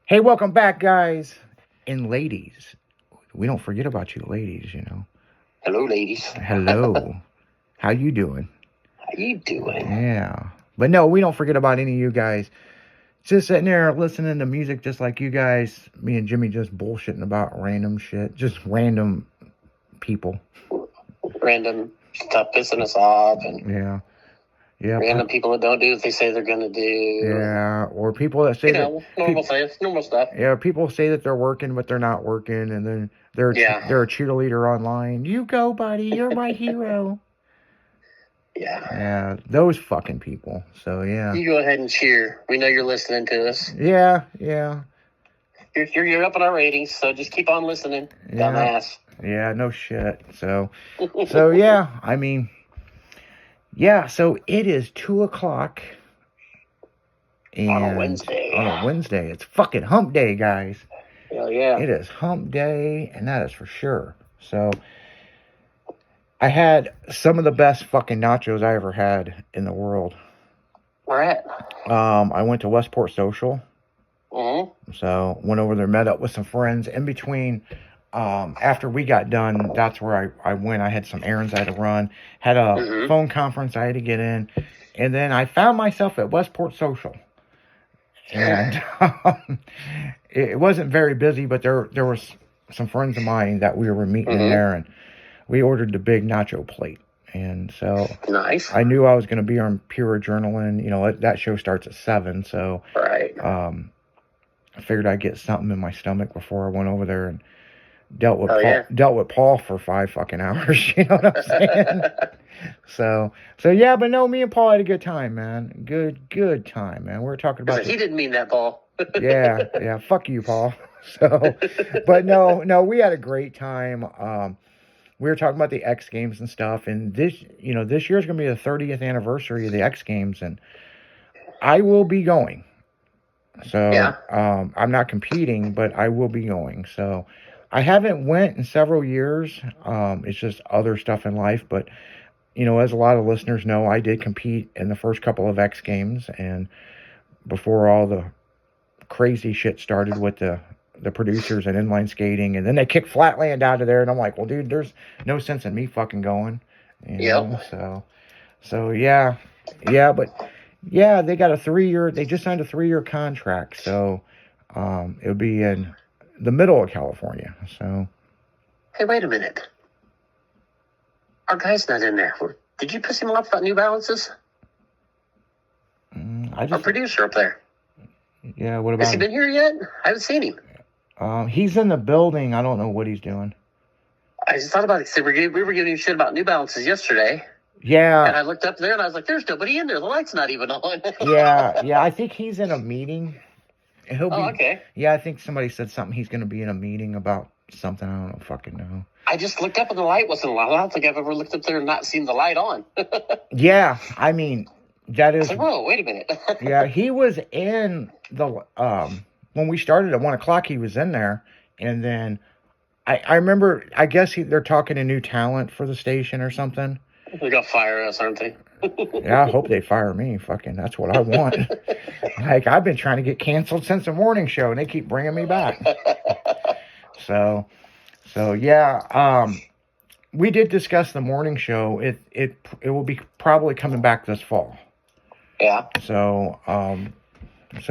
Hey, welcome back, guys and ladies. We don't forget about you, ladies. Hello, ladies. Hello. How you doing? How you doing? Yeah. But no, we don't forget about any of you guys. Just sitting there listening to music just like you guys. Me and Jimmy just bullshitting about random shit. Just random people. Random stuff pissing us off, and Yeah. Yeah. random people that don't do what they say they're going to do. Yeah. Or people that say normal stuff. Yeah, people say that they're working, but they're not working, and then they're a cheerleader online. You go, buddy. You're my hero. Yeah, those fucking people. So, yeah. You go ahead and cheer. We know you're listening to us. Yeah. You're up in our ratings, so just keep on listening, dumbass. Yeah, no shit. So yeah, I mean, yeah, so it is 2:00. And on a Wednesday. On a Wednesday. It's fucking hump day, guys. Hell yeah. It is hump day, and that is for sure. So, I had some of the best fucking nachos I ever had in the world. Where at? I went to Westport Social. Mm-hmm. So, went over there, met up with some friends. In between, after we got done, that's where I went. I had some errands I had to run. Had a phone conference I had to get in. And then I found myself at Westport Social. And it wasn't very busy, but there was some friends of mine that we were meeting in there, and we ordered the big nacho plate. And so nice. I knew I was going to be on pure adrenaline. That show starts at 7, so right. I figured I'd get something in my stomach before I went over there and dealt with Paul for 5 fucking hours. You know what I'm saying? So yeah, but no, me and Paul had a good time, man. Good time, man. We were talking about. He didn't mean that, Paul. yeah. Fuck you, Paul. So, but no, we had a great time. We were talking about the X Games and stuff, and this year's gonna be the 30th anniversary of the X Games, and I will be going. So, yeah. I'm not competing, but I will be going. So, I haven't went in several years. It's just other stuff in life, but. As a lot of listeners know, I did compete in the first couple of X Games, and before all the crazy shit started with the producers and inline skating, and then they kicked Flatland out of there, and I'm like, well, dude, there's no sense in me fucking going. So yeah, but yeah, they got they just signed a 3-year contract, so it'll be in the middle of California. So, hey, wait a minute. Our guy's not in there. Did you piss him off about New Balances? Our producer up there. Yeah, what about him? Has he been here yet? I haven't seen him. He's in the building. I don't know what he's doing. I just thought about it. We were giving you shit about New Balances yesterday. Yeah. And I looked up there and I was like, there's nobody in there. The light's not even on. yeah. I think he's in a meeting. Okay. Yeah, I think somebody said something. He's going to be in a meeting about something. I don't fucking know. I just looked up and the light wasn't on. I don't think I've ever looked up there and not seen the light on. Yeah, I mean, that is. I was like, whoa, wait a minute. Yeah, he was in the when we started at 1:00. He was in there, and then I remember. I guess they're talking to new talent for the station or something. They're gonna fire us, aren't they? Yeah, I hope they fire me. Fucking, that's what I want. Like, I've been trying to get canceled since the morning show, and they keep bringing me back. So yeah, we did discuss the morning show. It will be probably coming back this fall. Yeah. So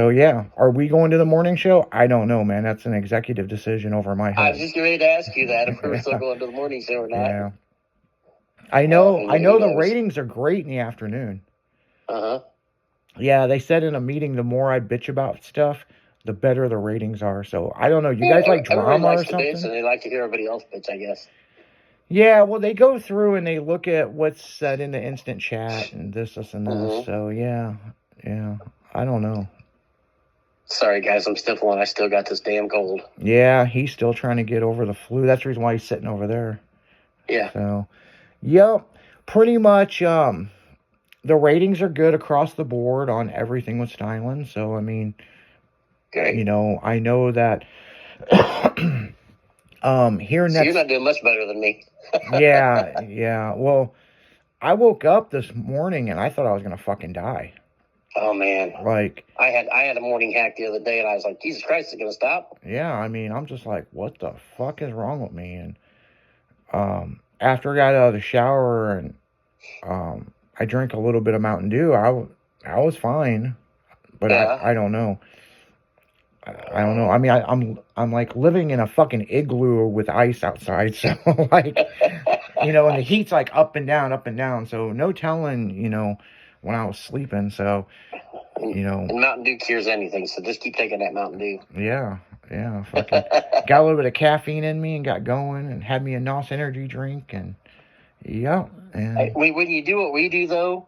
yeah, are we going to the morning show? I don't know, man. That's an executive decision over my head. I was just ready to ask you that if we're still going to the morning show or not. Yeah. I know the ratings are great in the afternoon. Uh-huh. Yeah, they said in a meeting the more I bitch about stuff, the better the ratings are. So I don't know. You guys like drama or something? Bitch, and they like to hear everybody else bitch, I guess. Yeah, well, they go through and they look at what's said in the instant chat and this and this. Mm-hmm. So yeah, I don't know. Sorry, guys, I'm sniffling. I still got this damn cold. Yeah, he's still trying to get over the flu. That's the reason why he's sitting over there. Yeah. So, yep, pretty much. The ratings are good across the board on everything with Steinlen. So I mean. Okay. I know that here next. So you're not doing much better than me. yeah. Well, I woke up this morning and I thought I was gonna fucking die. Oh man, Like, I had a morning hack the other day, and I was like, Jesus Christ, is it gonna stop? yeah, I mean, I'm just like, what the fuck is wrong with me? And after I got out of the shower and I drank a little bit of Mountain Dew, I was fine, but Yeah. I don't know. I don't know. I mean, I'm like living in a fucking igloo with ice outside, so like, you know, and the heat's like up and down, up and down. So no telling, you know, when I was sleeping. So, you know, And Mountain Dew cures anything, so just keep taking that Mountain Dew. yeah, fucking got a little bit of caffeine in me and got going and had me a NOS energy drink and yeah, and When you do what we do, though,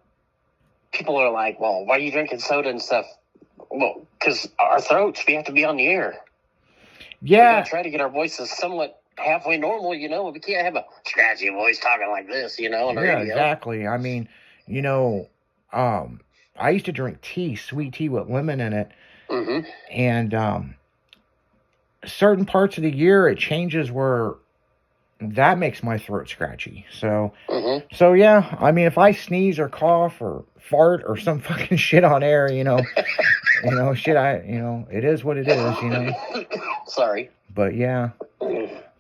people are like, well, why are you drinking soda and stuff? Well, because our throats, we have to be on the air. We yeah, gotta try to get our voices somewhat halfway normal, you know. We can't have a scratchy voice talking like this, you know, on the yeah, radio. exactly. I mean, you know, I used to drink tea, sweet tea with lemon in it, Mm-hmm. and certain parts of the year it changes where that makes my throat scratchy. So, Mm-hmm. so yeah, I mean, if I sneeze or cough or fart or some fucking shit on air, you know, shit, you know, it is what it is, you know. Sorry. But yeah,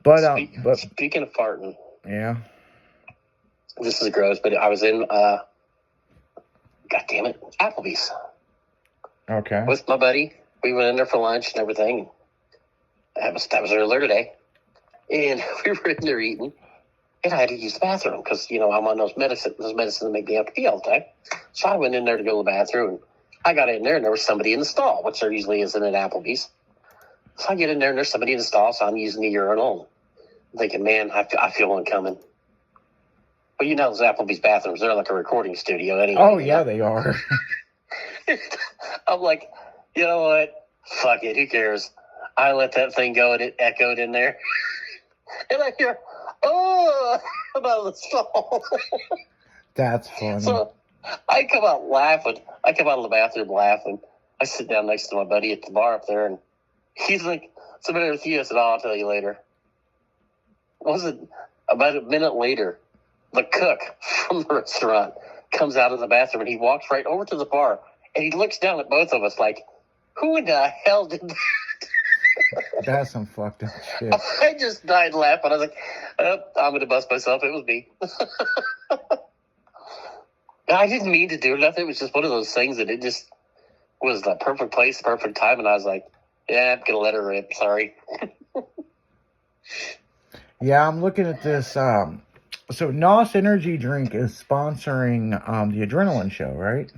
but but Speaking of farting, yeah, this is gross, but I was in, God damn it, Applebee's okay, with my buddy. We went in there for lunch and everything. That was earlier today, and we were in there eating. And I had to use the bathroom because, you know, I'm on those medicines that make me have to pee all the time. So I went in there to go to the bathroom. And I got in there and there was somebody in the stall, which there usually isn't at Applebee's. So I get in there and there's somebody in the stall, so I'm using the urinal. I'm thinking, man, I feel one coming. But you know, those Applebee's bathrooms, they're like a recording studio anyway. oh yeah, they are. I'm like, you know what? Fuck it, who cares? I let that thing go and it echoed in there. And I hear, oh, about the stall. That's funny. So I come out laughing. I come out of the bathroom laughing. I sit down next to my buddy at the bar up there, and he's like, "What's the matter with you?" I said, "Oh, I'll tell you later." Wasn't about a minute later, the cook from the restaurant comes out of the bathroom, and he walks right over to the bar, and he looks down at both of us like, "Who in the hell did that?" That's some fucked up shit. I just died laughing. I was like, I'm going to bust myself. It was me. I didn't mean to do nothing. It was just one of those things that it just was the perfect place, perfect time. And I was like, yeah, I'm going to let her rip. Sorry. Yeah, I'm looking at this. So NOS Energy Drink is sponsoring the Adrenaline Show, right?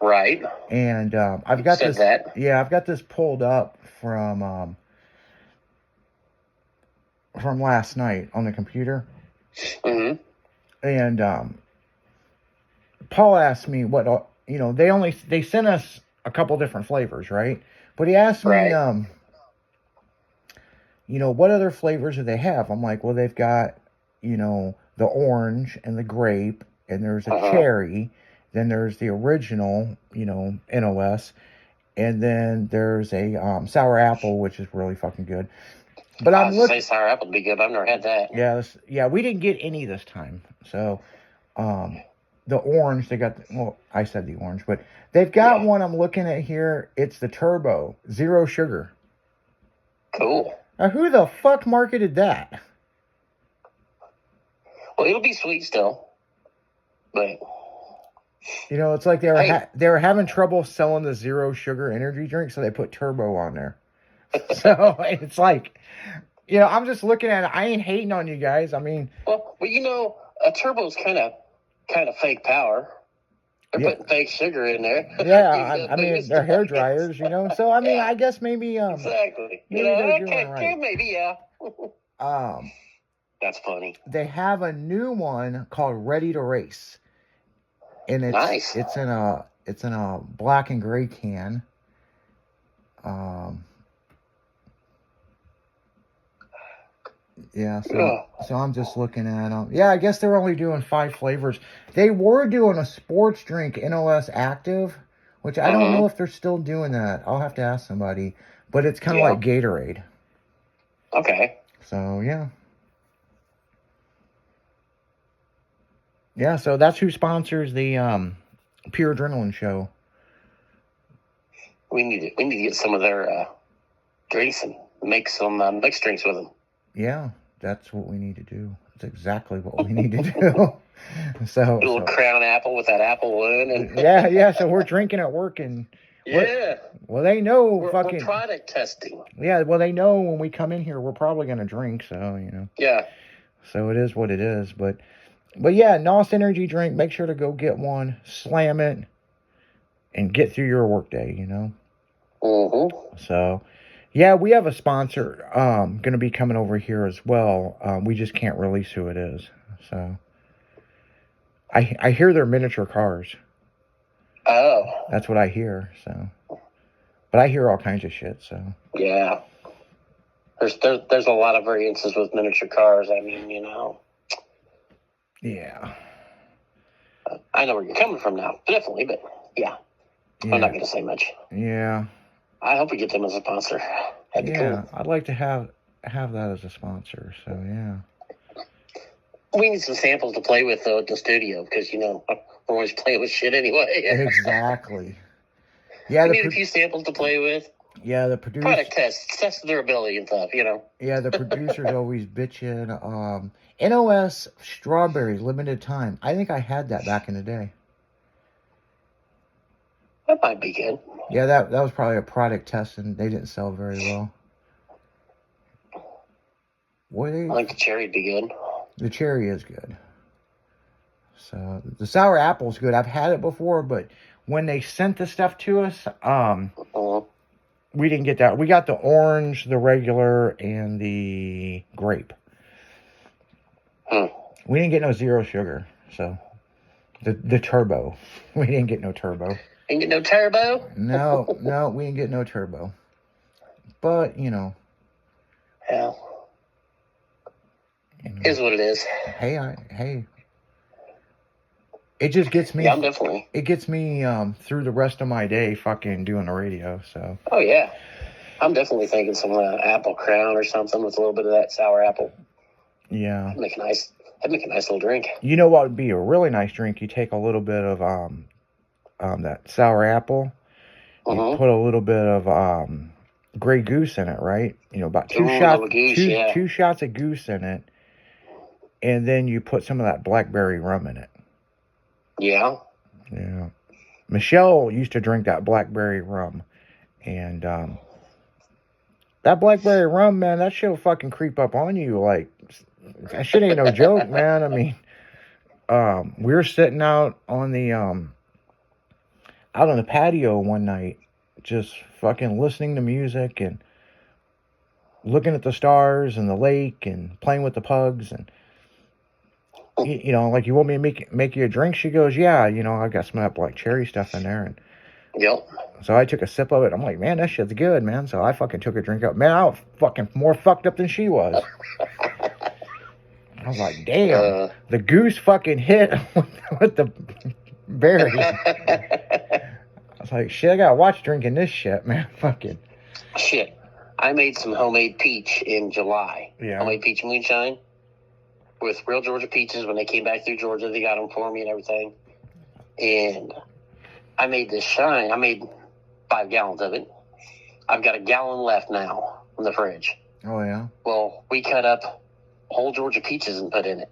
Right. And I've got Said this. that. Yeah, I've got this pulled up from last night on the computer. Mm-hmm. And Paul asked me what you know. They sent us a couple different flavors, right? But he asked me, Right. you know, what other flavors do they have? I'm like, well, they've got, you know, the orange and the grape, and there's a cherry. Then there's the original, you know, NOS, and then there's a sour apple, which is really fucking good. But I I'm was looking. say sour apple would be good. I've never had that. Yeah, we didn't get any this time. So, the orange, they got. Well, I said the orange, but they've got one I'm looking at here. It's the turbo, 0 sugar. Cool. Now, who the fuck marketed that? Well, it'll be sweet still, but You know, it's like they were having trouble selling the 0 sugar energy drink, so they put turbo on there. So it's like, you know, I'm just looking at it. I ain't hating on you guys. I mean, well, you know, a turbo's kind of fake power. They're putting fake sugar in there. Yeah, I mean, they're hair dryers, you know. So I mean, Yeah. I guess maybe Exactly. maybe You know, they're doing it right. maybe, yeah. That's funny. They have a new one called Ready to Race, and Nice. it's in a black and gray can. Yeah, so I'm just looking at them. Yeah, I guess they're only doing 5 flavors. They were doing a sports drink, NOS Active, which I don't know if they're still doing that. I'll have to ask somebody. But it's kind of like Gatorade. Okay. So, yeah. Yeah, so that's who sponsors the Pure Adrenaline Show. We need to get some of their drinks and make some mixed drinks with them. Yeah, that's what we need to do. That's exactly what we need to do. So, A little Crown Apple with that apple one. And yeah. So we're drinking at work, and yeah, well, they know we're fucking product testing. Yeah, well, they know when we come in here, we're probably gonna drink. So Yeah. So it is what it is. But yeah, NOS energy drink. Make sure to go get one, slam it, and get through your workday. So, yeah, we have a sponsor going to be coming over here as well. We just can't release who it is. So, I hear they're miniature cars. Oh. That's what I hear. So, but I hear all kinds of shit. So. Yeah. There's a lot of variances with miniature cars. I mean, Yeah. I know where you're coming from now, definitely, but yeah. I'm not going to say much. Yeah. I hope we get them as a sponsor. That'd be cool. I'd like to have that as a sponsor. So yeah. We need some samples to play with though at the studio because we're always playing with shit anyway. Exactly. Yeah. We need a few samples to play with. Yeah, the producer. Product test their ability and stuff. Yeah, the producer's always bitching. NOS strawberry limited time. I think I had that back in the day. That might be good. Yeah, that was probably a product test, and they didn't sell very well. I think the cherry'd be good. The cherry is good. So the sour apple's good. I've had it before, but when they sent the stuff to us, we didn't get that. We got the orange, the regular, and the grape. We didn't get no zero sugar. So the turbo. We didn't get no turbo. Didn't get no turbo? No, we didn't get no turbo. But, Yeah. Is what it is. Hey. It just gets me. Yeah, I'm definitely. It gets me through the rest of my day fucking doing the radio, so. Oh, yeah. I'm definitely thinking some apple crown or something with a little bit of that sour apple. Yeah. That'd make a nice little drink. You know what would be a really nice drink? You take a little bit of that sour apple. You put a little bit of Grey Goose in it, right? About two shots of goose in it. And then you put some of that blackberry rum in it. Yeah. Yeah. Michelle used to drink that blackberry rum. And that blackberry rum, man, that shit'll fucking creep up on you. Like, that shit ain't no joke, man. I mean, we were sitting out on the patio one night, just fucking listening to music and looking at the stars and the lake and playing with the pugs and like, you want me to make you a drink? She goes, yeah, I got some of that black cherry stuff in there. And yep. So I took a sip of it. I'm like, man, that shit's good, man. So I fucking took a drink up. Man, I was fucking more fucked up than she was. I was like, damn. The goose fucking hit with the berry. I was like, shit, I gotta watch drinking this shit, man. Fucking. Shit. I made some homemade peach in July. Yeah. Homemade peach moonshine. With real Georgia peaches. When they came back through Georgia, they got them for me and everything. And I made this shine. I made 5 gallons of it. I've got a gallon left now in the fridge. Oh, yeah? Well, we cut up whole Georgia peaches and put in it.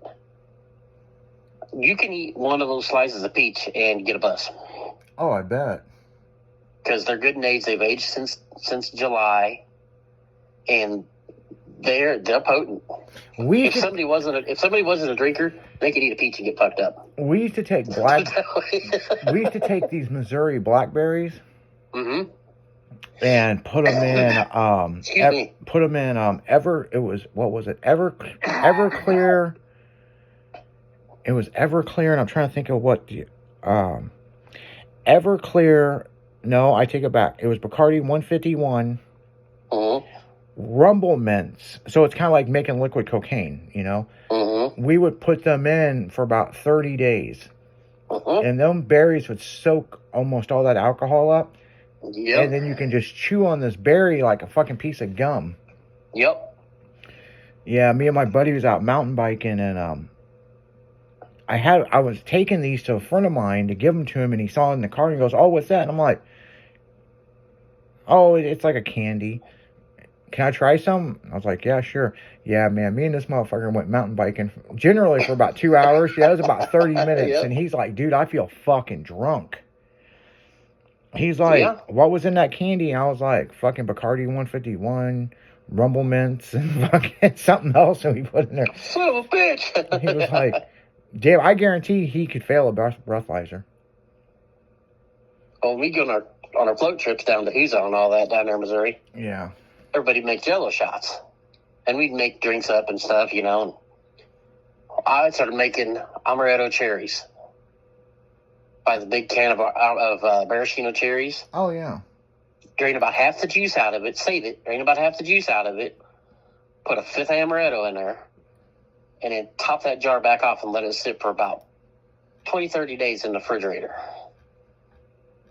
You can eat one of those slices of peach and get a buzz. Oh, I bet. Because they're good in age. They've aged since July. And they're potent. If somebody wasn't a drinker, they could eat a peach and get fucked up. We used to take these Missouri blackberries. Mm-hmm. And put them in Everclear. It was Everclear, and I'm trying to think of what Everclear. No, I take it back. It was Bacardi 151. Mm-hmm. Rumble Mints. So it's kind of like making liquid cocaine, Mm-hmm. We would put them in for about 30 days. Mm-hmm. And them berries would soak almost all that alcohol up. Yep. And then you can just chew on this berry like a fucking piece of gum. Yep. Yeah, me and my buddy was out mountain biking, and I was taking these to a friend of mine to give them to him, and he saw it in the car and he goes, "Oh, what's that?" And I'm like, Oh, it's like a candy. Can I try some? I was like, yeah, sure. Yeah, man, me and this motherfucker went mountain biking generally for about 2 hours. Yeah, it was about 30 minutes. Yep. And he's like, dude, I feel fucking drunk. He's Yeah. like, what was in that candy? And I was like, fucking Bacardi 151, Rumble Mints, and fucking something else that we put in there. Son of a bitch. He was like, Dave, I guarantee he could fail a breathalyzer. Oh, we go on our float trips down to Huzo and all that down there in Missouri. Yeah. Everybody make Jello shots, and we'd make drinks up and stuff, you know. And I started making amaretto cherries. Buy the big can of maraschino cherries. Oh, yeah. Drain about half the juice out of it. Save it. Drain about half the juice out of it. Put a fifth amaretto in there, and then top that jar back off and let it sit for about 20, 30 days in the refrigerator.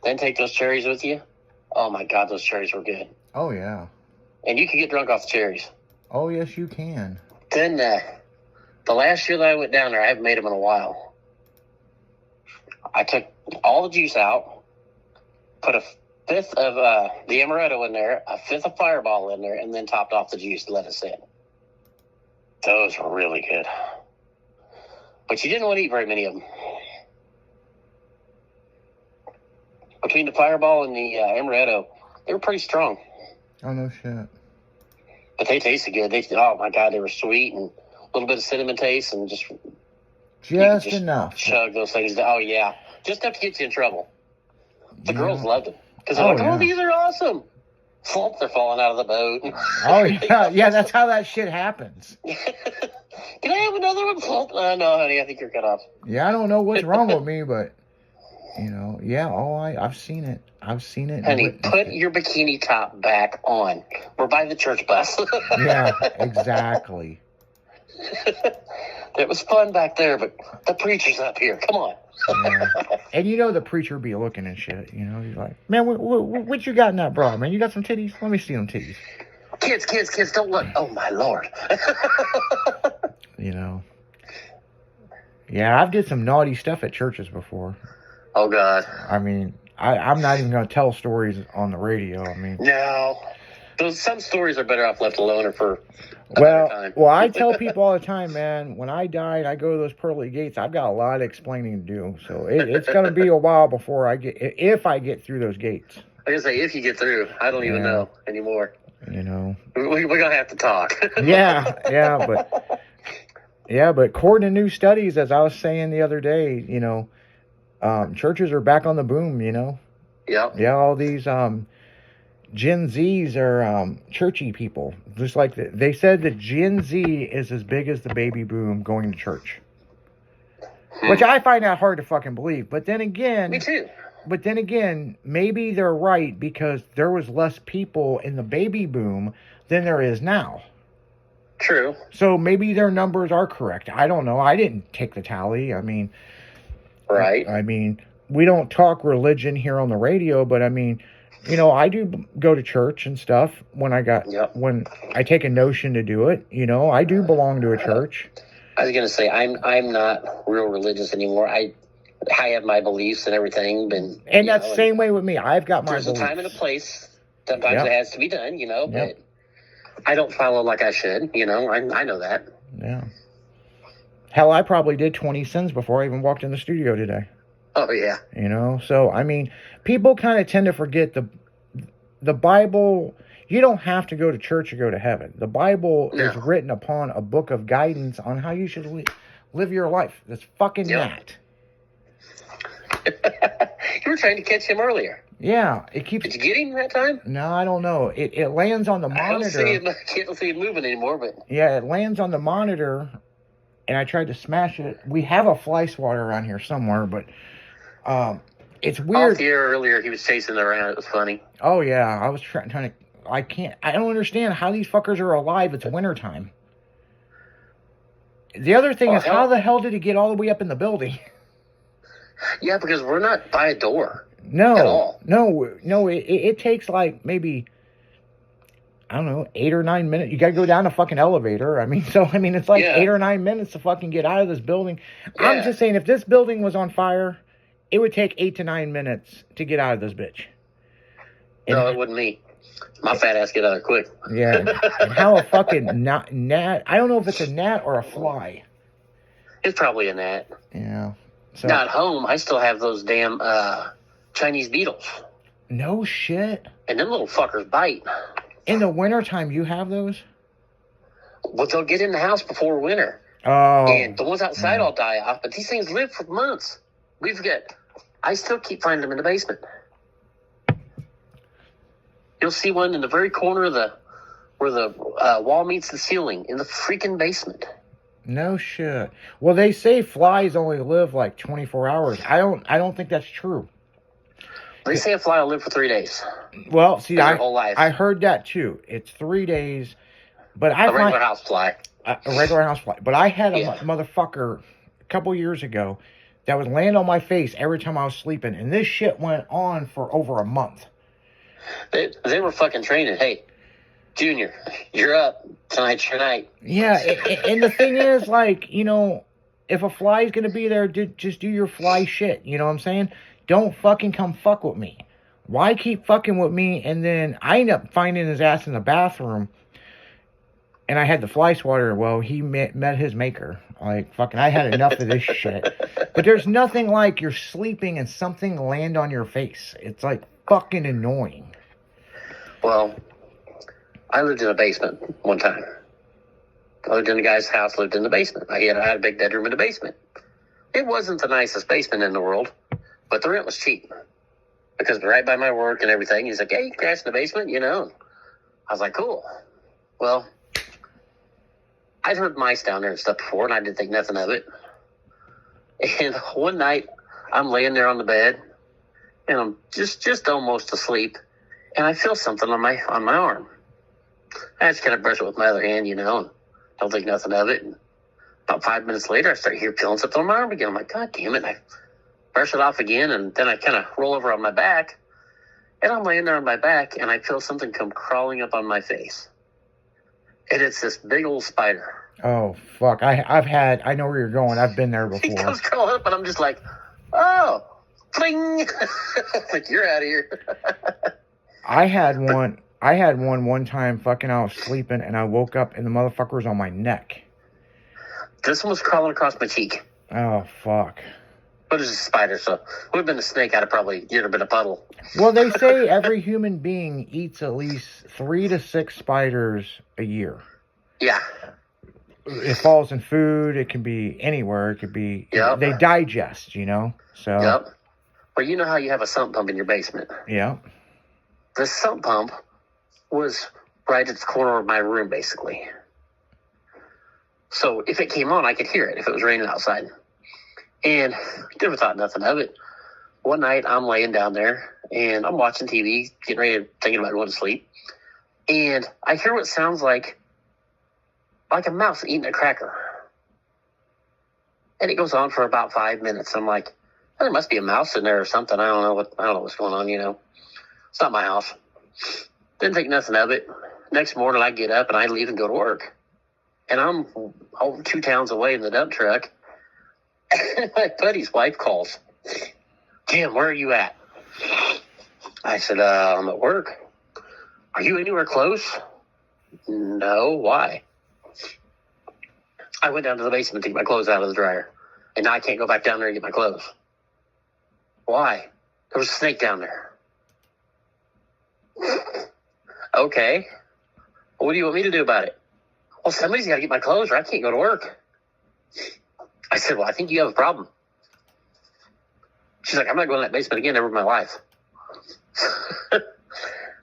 Then take those cherries with you. Oh, my God, those cherries were good. Oh, yeah. And you can get drunk off the cherries. Oh, yes, you can. Then the last year that I went down there, I haven't made them in a while. I took all the juice out, put a fifth of the amaretto in there, a fifth of Fireball in there, and then topped off the juice and let it sit. Those were really good. But you didn't want to eat very many of them. Between the Fireball and the amaretto, they were pretty strong. Oh, no shit. But they tasted good. Oh, my God, they were sweet and a little bit of cinnamon taste and just enough. chug those things. Oh, yeah. Just enough to get you in trouble. The girls loved them. Because they're Oh, like, yeah. oh, these are awesome. Flump, they're falling out of the boat. Oh, yeah. Yeah, that's how that shit happens. Can I have another one? Flump. No, honey, I think you're cut off. Yeah, I don't know what's wrong with me, but, you know, yeah, I've seen it. I've seen it. and Honey, witnessed put it. your bikini top back on. We're by the church bus. Yeah, exactly. It was fun back there, but the preacher's up here. Come on. Yeah. And you know the preacher be looking and shit, you know, he's like, man, what you got in that bra, man? You got some titties? Let me see them titties. Kids, don't look. Oh, my Lord. You know. Yeah, I've did some naughty stuff at churches before. Oh, God. I mean, I'm not even going to tell stories on the radio. I mean, No. Some stories are better off left alone or for another time. well, I tell people all the time, man, when I die and I go to those pearly gates, I've got a lot of explaining to do. So it's going to be a while before if I get through those gates. I was gonna say, if you get through, I don't even know anymore. You know. We're going to have to talk. Yeah, but according to new studies, as I was saying the other day, you know, churches are back on the boom, you know. Yep. Yeah, all these Gen Zs are churchy people. Just like they said that Gen Z is as big as the baby boom going to church. Which I find that hard to fucking believe. But then again... Me too. But then again, maybe they're right because there was less people in the baby boom than there is now. True. So maybe their numbers are correct. I don't know. I didn't take the tally. I mean... Right. I mean, we don't talk religion here on the radio, but I mean... You know, I do go to church and stuff when when I take a notion to do it. You know, I do belong to a church. I was gonna say I'm not real religious anymore. I have my beliefs and everything, and that's the same way with me. I've got my there's beliefs. a time and a place. Sometimes it has to be done, you know, but I don't follow like I should. You know, I know that. Yeah. Hell, I probably did 20 sins before I even walked in the studio today. Oh yeah. You know, so I mean, people kind of tend to forget the Bible. You don't have to go to church to go to heaven. The Bible is written upon a book of guidance on how you should live your life. That's fucking that. You were trying to catch him earlier. Yeah, it keeps. Did you get him that time? No, I don't know. It lands on the monitor. I can't see it moving anymore, but yeah, it lands on the monitor, and I tried to smash it. We have a fly swatter around here somewhere, but it's weird. Off the air earlier, he was chasing it around. It was funny. Oh yeah, I was trying to. I don't understand how these fuckers are alive. It's wintertime. The other thing is, how the hell did he get all the way up in the building? Yeah, because we're not by a door. No, at all. No. It takes like maybe, I don't know, 8 or 9 minutes. You got to go down a fucking elevator. I mean, it's like 8 or 9 minutes to fucking get out of this building. Yeah. I'm just saying, if this building was on fire, it would take 8 to 9 minutes to get out of this bitch. No, it wouldn't me. My fat ass get out of there quick. Yeah, and how a fucking gnat, I don't know if it's a gnat or a fly. It's probably a gnat. Yeah. So, Now at home, I still have those damn Chinese beetles. no shit. And them little fuckers bite. In the wintertime, you have those? Well, they'll get in the house before winter. Oh. And the ones outside all die off, but these things live for months. I still keep finding them in the basement. You'll see one in the very corner of where the wall meets the ceiling in the freaking basement. No shit. Well, they say flies only live like 24 hours. I don't think that's true. They say a fly will live for 3 days. Well, see, their whole life. I heard that too. It's 3 days, but A regular house fly. A regular house fly. But I had a Yeah. motherfucker a couple years ago that would land on my face every time I was sleeping, and this shit went on for over a month. They were fucking training. Hey, Junior, you're up. Tonight's your night. Yeah, and the thing is, like, you know, if a fly's gonna be there, just do your fly shit. You know what I'm saying? Don't fucking come fuck with me. Why keep fucking with me? And then I end up finding his ass in the bathroom, and I had the fly swatter. Well, he met his maker. Like, fucking, I had enough of this shit. But there's nothing like you're sleeping and something land on your face. It's like fucking annoying. Well, I lived in a basement one time. I lived in a guy's house, lived in the basement. I had a big bedroom in the basement. It wasn't the nicest basement in the world, but the rent was cheap. Because right by my work and everything, he's like, hey, you can crash in the basement, you know. I was like, cool. Well, I'd heard mice down there and stuff before, and I didn't think nothing of it. And one night, I'm laying there on the bed, and I'm just almost asleep, and I feel something on my arm. I just kind of brush it with my other hand, you know, and don't think nothing of it. And about 5 minutes later, I start feeling something on my arm again. I'm like, God damn it. And I brush it off again, and then I kind of roll over on my back, and I'm laying there on my back, and I feel something come crawling up on my face. And it's this big old spider. Oh, fuck. I know where you're going. I've been there He before. comes crawling up, and I'm just like, oh, fling. Like, you're out of here. I had one time fucking I was sleeping and I woke up and the motherfucker was on my neck. This one was crawling across my cheek. Oh, fuck. But it was a spider, so it would have been a snake. I'd have probably been a puddle. Well, they say every human being eats at least 3 to 6 spiders a year. Yeah. It falls in food. It can be anywhere. It could be... Yep. They digest, you know? So. Yep. Well, you know how you have a sump pump in your basement? Yeah. The sump pump was right at the corner of my room, basically. So if it came on, I could hear it if it was raining outside. And never thought nothing of it. One night, I'm laying down there, and I'm watching TV, getting ready, thinking about going to sleep. And I hear what sounds like a mouse eating a cracker. And it goes on for about 5 minutes. I'm like, oh, there must be a mouse in there or something. I don't know what's going on, you know. It's not my house. Didn't think nothing of it. Next morning, I get up and I leave and go to work. And I'm 2 towns away in the dump truck. My buddy's wife calls. Jim, where are you at? I said, I'm at work. Are you anywhere close? No, why? I went down to the basement to get my clothes out of the dryer. And now I can't go back down there and get my clothes. Why? There was a snake down there. Okay. Well, what do you want me to do about it? Well, somebody's got to get my clothes or I can't go to work. I said, well, I think you have a problem. She's like, I'm not going to that basement again ever in my life.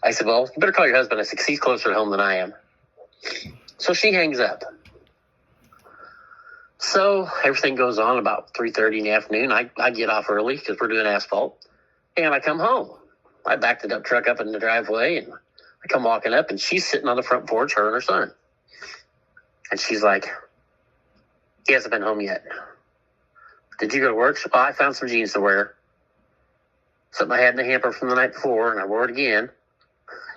I said, well, you better call your husband. I said, 'cause he's closer to home than I am. So she hangs up. So everything goes on about 3:30 in the afternoon. I get off early because we're doing asphalt. And I come home. I back the dump truck up in the driveway, and I come walking up, and she's sitting on the front porch, her and her son. And she's like, he hasn't been home yet. Did you go to work? Oh, I found some jeans to wear. Something I had in the hamper from the night before, and I wore it again.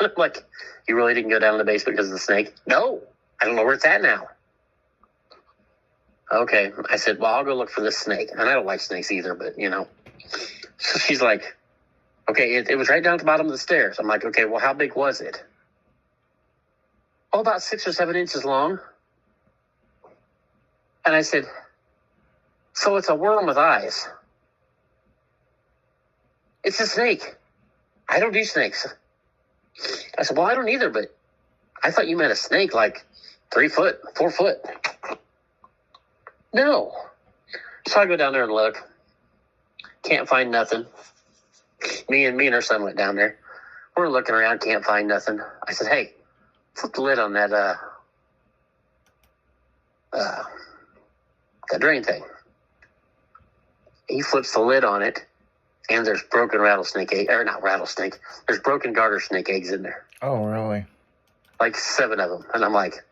I'm like, you really didn't go down in the basement because of the snake? No, I don't know where it's at now. Okay. I said, well, I'll go look for this snake. And I don't like snakes either, but, you know. So she's like, Okay, it was right down at the bottom of the stairs. I'm like, okay, well, how big was it? Oh, about 6 or 7 inches long. And I said, so it's a worm with eyes. It's a snake. I don't do snakes. I said, well, I don't either, but I thought you meant a snake like 3 foot, 4 foot. No. So I go down there and look. Can't find nothing. Me and her son went down there. We're looking around, can't find nothing. I said, hey, flip the lid on that drain thing. He flips the lid on it, and there's broken rattlesnake egg, or not rattlesnake. There's broken garter snake eggs in there, Oh, really? like 7 of them. And I'm like,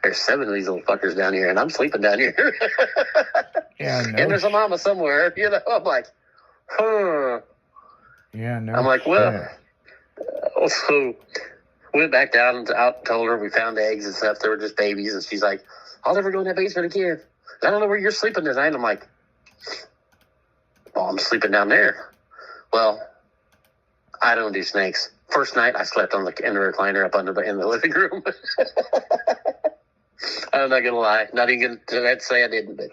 there's 7 of these little fuckers down here, and I'm sleeping down here. Yeah, no. And there's a mama somewhere. I'm like, huh. Yeah, no. I'm like, well. shit. So went back down and told her we found eggs and stuff. They were just babies, and she's like, I'll never go in that basement again. I don't know where you're sleeping tonight. I'm like, well, I'm sleeping down there. Well, I don't do snakes. First night I slept in the recliner up in the living room. I'm not gonna lie. Not even gonna say I didn't, but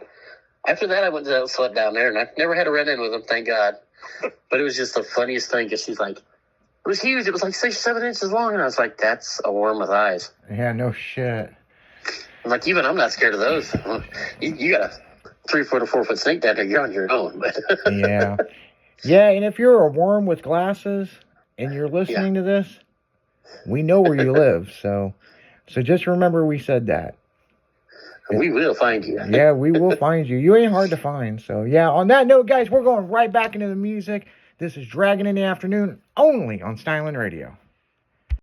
after that I went and slept down there, and I never had a run in with them, thank God. But it was just the funniest thing because she's like, it was huge. It was like 6 or 7 inches long, and I was like, that's a worm with eyes. Yeah, no shit. I'm like, even I'm not scared of those. You got a 3 foot or 4 foot snake down there, you're on your own. But Yeah. Yeah, and if you're a worm with glasses and you're listening to this, we know where you live. So just remember we said that. we will find you. Yeah, we will find you. You ain't hard to find. So, yeah, on that note, guys, we're going right back into the music. This is Dragon in the Afternoon, only on Styling Radio.